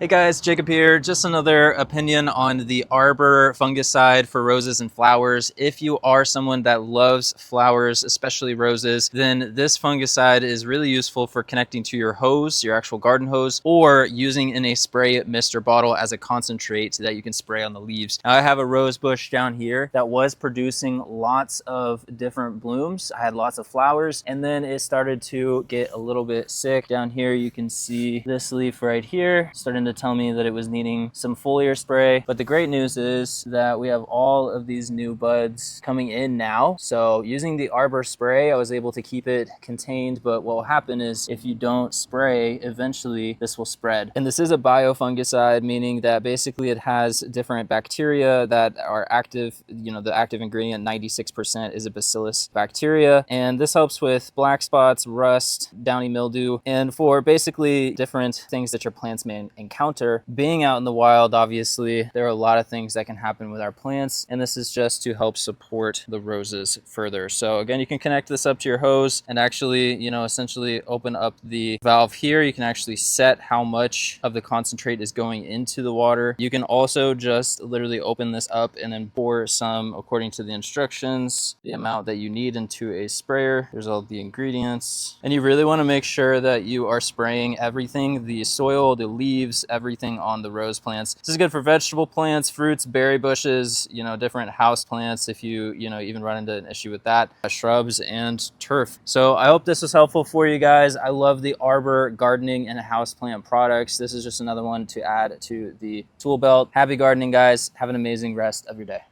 Hey guys, Jacob here. Just another opinion on the Arber fungicide for roses and flowers. If you are someone that loves flowers, especially roses, then this fungicide is really useful for connecting to your hose, your actual garden hose, or using in a spray mister bottle as a concentrate that you can spray on the leaves. Now, I have a rose bush down here that was producing lots of different blooms. I had lots of flowers, and then it started to get a little bit sick. Down here, you can see this leaf right here starting to tell me that it was needing some foliar spray. But the great news is that we have all of these new buds coming in now. So using the Arber spray, I was able to keep it contained. But what will happen is if you don't spray, eventually this will spread. And this is a biofungicide, meaning that basically it has different bacteria that are active. You know, the active ingredient, 96% is a Bacillus bacteria. And this helps with black spots, rust, downy mildew, and for basically different things that your plants may encounter. Being out in the wild, obviously, there are a lot of things that can happen with our plants, and this is just to help support the roses further. So again, you can connect this up to your hose and actually, essentially open up the valve here. You can actually set how much of the concentrate is going into the water. You can also just literally open this up and then pour some, according to the instructions, the amount that you need into a sprayer. There's all the ingredients, and you really want to make sure that you are spraying everything, the soil, the leaves, everything on the rose plants. This is good for vegetable plants, fruits, berry bushes, different house plants if you even run into an issue with that, shrubs and turf. So I hope this was helpful for you guys. I love the Arber gardening and houseplant products. This is just another one to add to the tool belt. Happy gardening, guys. Have an amazing rest of your day.